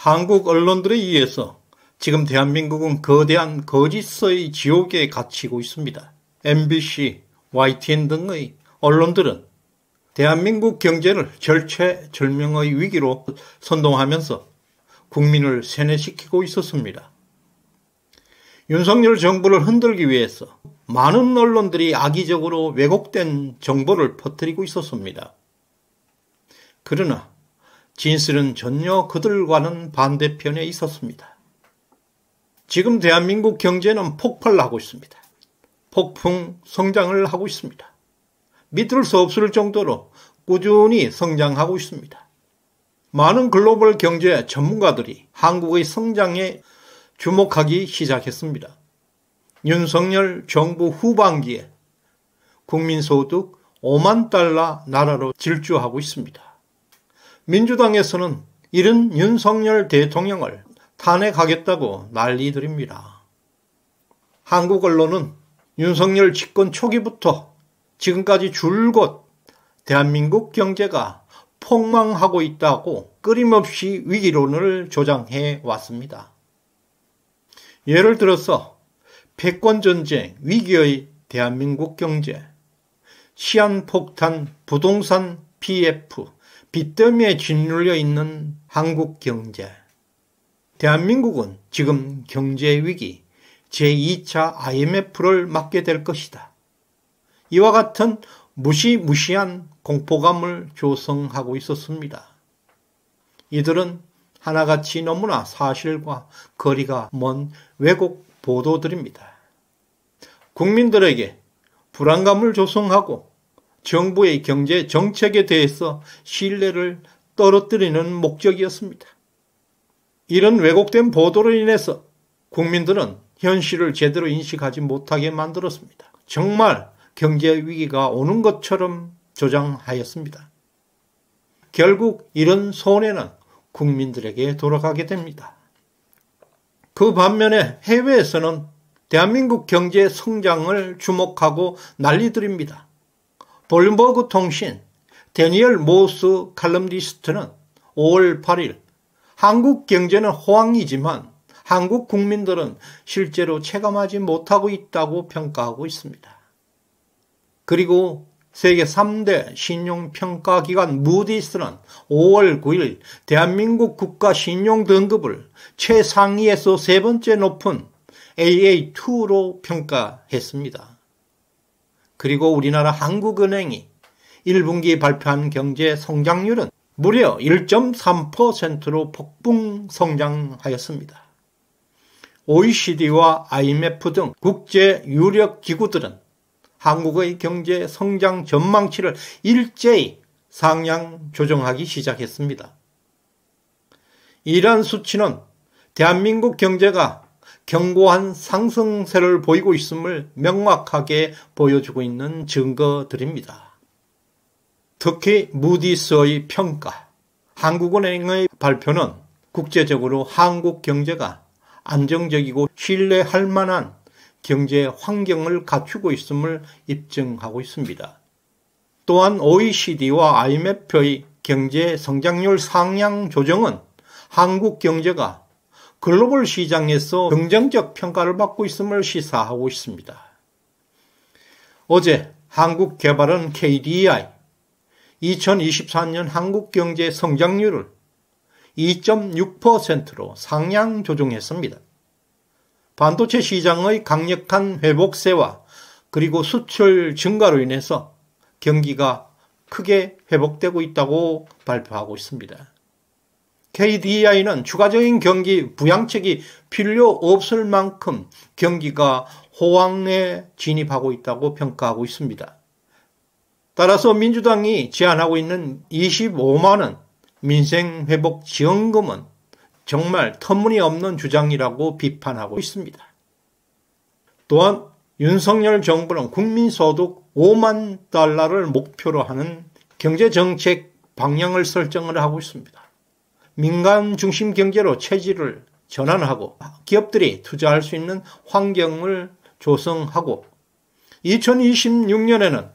한국 언론들에 의해서 지금 대한민국은 거대한 거짓의 지옥에 갇히고 있습니다. MBC, YTN 등의 언론들은 대한민국 경제를 절체절명의 위기로 선동하면서 국민을 세뇌시키고 있었습니다. 윤석열 정부를 흔들기 위해서 많은 언론들이 악의적으로 왜곡된 정보를 퍼뜨리고 있었습니다. 그러나 진실은 전혀 그들과는 반대편에 있었습니다. 지금 대한민국 경제는 폭발하고 있습니다. 폭풍 성장을 하고 있습니다. 믿을 수 없을 정도로 꾸준히 성장하고 있습니다. 많은 글로벌 경제 전문가들이 한국의 성장에 주목하기 시작했습니다. 윤석열 정부 후반기에 국민소득 5만 달러 나라로 질주하고 있습니다. 민주당에서는 이런 윤석열 대통령을 탄핵하겠다고 난리들입니다. 한국 언론은 윤석열 집권 초기부터 지금까지 줄곧 대한민국 경제가 폭망하고 있다고 끊임없이 위기론을 조장해 왔습니다. 예를 들어서 패권전쟁 위기의 대한민국 경제, 시한폭탄 부동산 PF, 빚더미에 짓눌려 있는 한국 경제, 대한민국은 지금 경제위기 제2차 IMF를 맞게 될 것이다. 이와 같은 무시무시한 공포감을 조성하고 있었습니다. 이들은 하나같이 너무나 사실과 거리가 먼 왜곡 보도들입니다. 국민들에게 불안감을 조성하고 정부의 경제 정책에 대해서 신뢰를 떨어뜨리는 목적이었습니다. 이런 왜곡된 보도로 인해서 국민들은 현실을 제대로 인식하지 못하게 만들었습니다. 정말 경제 위기가 오는 것처럼 조장하였습니다. 결국 이런 손해는 국민들에게 돌아가게 됩니다. 그 반면에 해외에서는 대한민국 경제 성장을 주목하고 난리들입니다. 블룸버그 통신 데니얼 모스 칼럼니스트는 5월 8일 한국 경제는 호황이지만 한국 국민들은 실제로 체감하지 못하고 있다고 평가하고 있습니다. 그리고 세계 3대 신용평가기관 무디스는 5월 9일 대한민국 국가 신용 등급을 최상위에서 세 번째 높은 AA2로 평가했습니다. 그리고 우리나라 한국은행이 1분기 발표한 경제 성장률은 무려 1.3%로 폭풍 성장하였습니다. OECD와 IMF 등 국제 유력 기구들은 한국의 경제 성장 전망치를 일제히 상향 조정하기 시작했습니다. 이러한 수치는 대한민국 경제가 견고한 상승세를 보이고 있음을 명확하게 보여주고 있는 증거들입니다. 특히 무디스의 평가, 한국은행의 발표는 국제적으로 한국 경제가 안정적이고 신뢰할 만한 경제 환경을 갖추고 있음을 입증하고 있습니다. 또한 OECD와 IMF의 경제 성장률 상향 조정은 한국 경제가 글로벌 시장에서 긍정적 평가를 받고 있음을 시사하고 있습니다. 어제 한국개발원 KDI 2024년 한국 경제 성장률을 2.6%로 상향 조정했습니다. 반도체 시장의 강력한 회복세와 그리고 수출 증가로 인해서 경기가 크게 회복되고 있다고 발표하고 있습니다. KDI는 추가적인 경기 부양책이 필요 없을 만큼 경기가 호황에 진입하고 있다고 평가하고 있습니다. 따라서 민주당이 제안하고 있는 25만 원 민생회복 지원금은 정말 터무니없는 주장이라고 비판하고 있습니다. 또한 윤석열 정부는 국민소득 5만 달러를 목표로 하는 경제정책 방향을 설정을 하고 있습니다. 민간 중심 경제로 체질을 전환하고 기업들이 투자할 수 있는 환경을 조성하고 2026년에는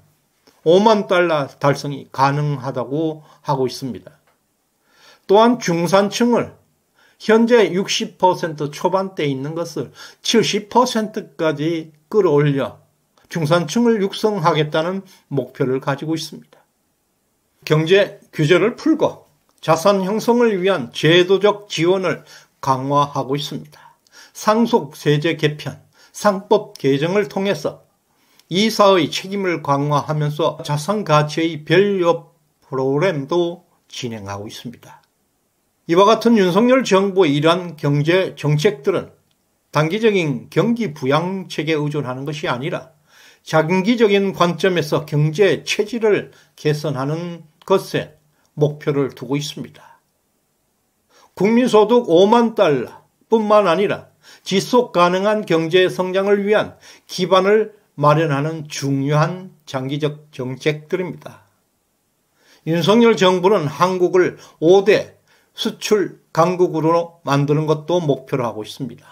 5만 달러 달성이 가능하다고 하고 있습니다. 또한 중산층을 현재 60% 초반대에 있는 것을 70%까지 끌어올려 중산층을 육성하겠다는 목표를 가지고 있습니다. 경제 규제를 풀고 자산 형성을 위한 제도적 지원을 강화하고 있습니다. 상속세제 개편, 상법 개정을 통해서 이사의 책임을 강화하면서 자산 가치의 별요 프로그램도 진행하고 있습니다. 이와 같은 윤석열 정부의 이러한 경제 정책들은 단기적인 경기 부양책에 의존하는 것이 아니라 장기적인 관점에서 경제 체질을 개선하는 것에 목표를 두고 있습니다. 국민소득 5만 달러뿐만 아니라 지속 가능한 경제 성장을 위한 기반을 마련하는 중요한 장기적 정책들입니다. 윤석열 정부는 한국을 5대 수출 강국으로 만드는 것도 목표로 하고 있습니다.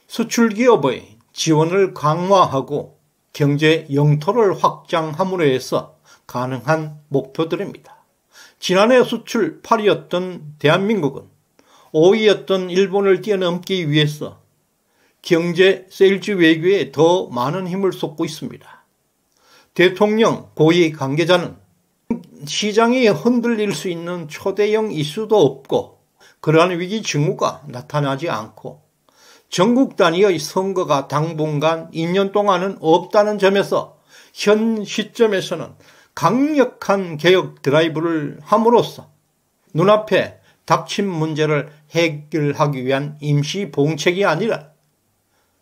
수출 기업의 지원을 강화하고 경제 영토를 확장함으로 해서 가능한 목표들입니다. 지난해 수출 8위였던 대한민국은 5위였던 일본을 뛰어넘기 위해서 경제 세일즈 외교에 더 많은 힘을 쏟고 있습니다. 대통령 고위 관계자는 시장이 흔들릴 수 있는 초대형 이슈도 없고 그러한 위기 징후가 나타나지 않고 전국 단위의 선거가 당분간 2년 동안은 없다는 점에서 현 시점에서는 강력한 개혁 드라이브를 함으로써 눈앞에 닥친 문제를 해결하기 위한 임시 봉책이 아니라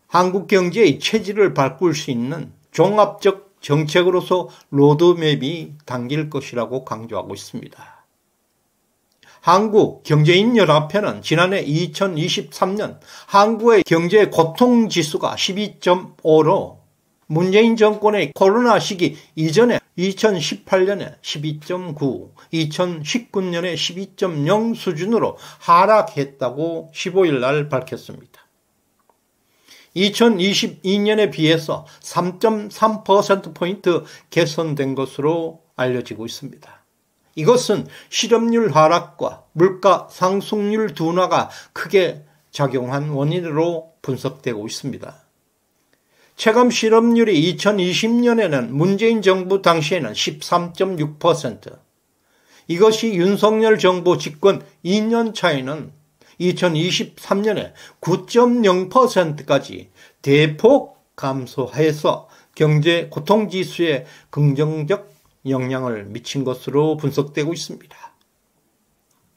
한국 경제의 체질을 바꿀 수 있는 종합적 정책으로서 로드맵이 당길 것이라고 강조하고 있습니다. 한국경제인연합회는 지난해 2023년 한국의 경제 고통지수가 12.5로 문재인 정권의 코로나 시기 이전에 2018년에 12.9, 2019년에 12.0 수준으로 하락했다고 15일 날 밝혔습니다. 2022년에 비해서 3.3%포인트 개선된 것으로 알려지고 있습니다. 이것은 실업률 하락과 물가 상승률 둔화가 크게 작용한 원인으로 분석되고 있습니다. 체감 실업률이 2020년에는 문재인 정부 당시에는 13.6%, 이것이 윤석열 정부 집권 2년 차에는 2023년에 9.0%까지 대폭 감소해서 경제 고통지수에 긍정적 영향을 미친 것으로 분석되고 있습니다.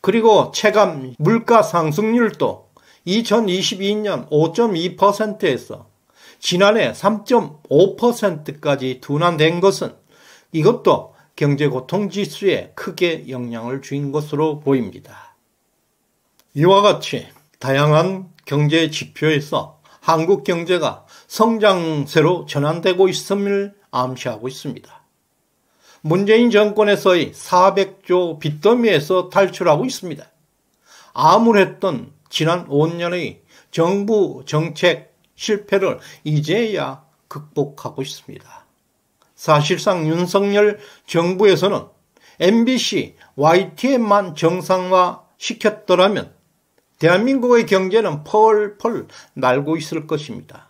그리고 체감 물가 상승률도 2022년 5.2%에서 지난해 3.5%까지 둔화된 것은 이것도 경제 고통지수에 크게 영향을 준 것으로 보입니다. 이와 같이 다양한 경제 지표에서 한국 경제가 성장세로 전환되고 있음을 암시하고 있습니다. 문재인 정권에서의 400조 빚더미에서 탈출하고 있습니다. 암울했던 지난 5년의 정부 정책 실패를 이제야 극복하고 있습니다. 사실상 윤석열 정부에서는 MBC, YTN만 정상화 시켰더라면 대한민국의 경제는 펄펄 날고 있을 것입니다.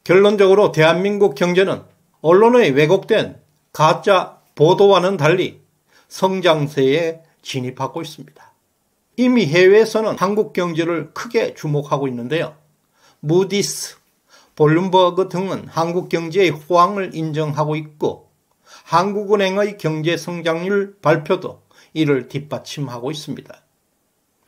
결론적으로 대한민국 경제는 언론의 왜곡된 가짜 보도와는 달리 성장세에 진입하고 있습니다. 이미 해외에서는 한국 경제를 크게 주목하고 있는데요. 무디스, 블룸버그 등은 한국 경제의 호황을 인정하고 있고 한국은행의 경제 성장률 발표도 이를 뒷받침하고 있습니다.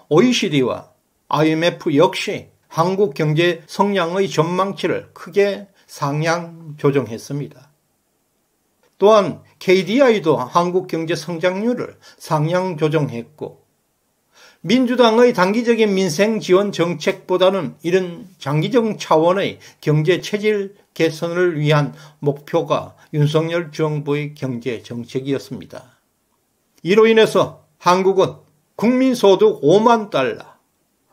OECD와 IMF 역시 한국 경제 성장의 전망치를 크게 상향 조정했습니다. 또한 KDI도 한국 경제 성장률을 상향 조정했고 민주당의 단기적인 민생 지원 정책보다는 이런 장기적 차원의 경제 체질 개선을 위한 목표가 윤석열 정부의 경제 정책이었습니다. 이로 인해서 한국은 국민소득 5만 달러,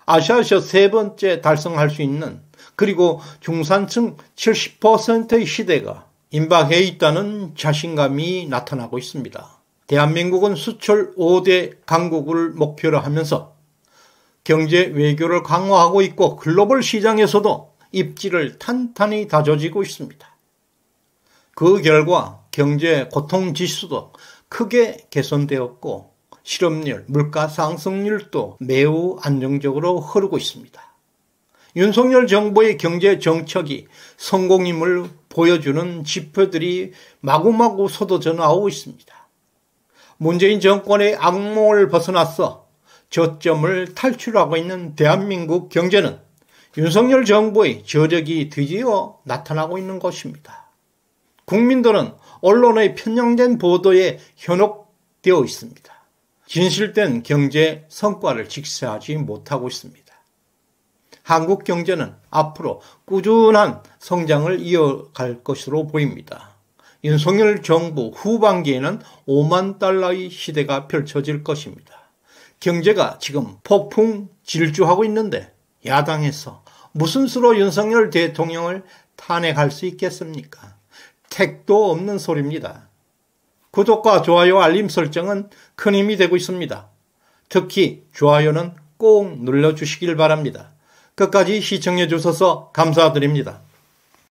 아시아에서 세 번째 달성할 수 있는 그리고 중산층 70%의 시대가 임박해 있다는 자신감이 나타나고 있습니다. 대한민국은 수출 5대 강국을 목표로 하면서 경제 외교를 강화하고 있고 글로벌 시장에서도 입지를 탄탄히 다져지고 있습니다. 그 결과 경제 고통 지수도 크게 개선되었고 실업률, 물가 상승률도 매우 안정적으로 흐르고 있습니다. 윤석열 정부의 경제 정책이 성공임을 보여주는 지표들이 마구마구 쏟아져 나오고 있습니다. 문재인 정권의 악몽을 벗어나서 저점을 탈출하고 있는 대한민국 경제는 윤석열 정부의 저력이 드디어 나타나고 있는 것입니다. 국민들은 언론의 편향된 보도에 현혹되어 있습니다. 진실된 경제 성과를 직시하지 못하고 있습니다. 한국 경제는 앞으로 꾸준한 성장을 이어갈 것으로 보입니다. 윤석열 정부 후반기에는 5만 달러의 시대가 펼쳐질 것입니다. 경제가 지금 폭풍 질주하고 있는데 야당에서 무슨 수로 윤석열 대통령을 탄핵할 수 있겠습니까? 택도 없는 소리입니다. 구독과 좋아요, 알림 설정은 큰 힘이 되고 있습니다. 특히 좋아요는 꼭 눌러주시길 바랍니다. 끝까지 시청해 주셔서 감사드립니다.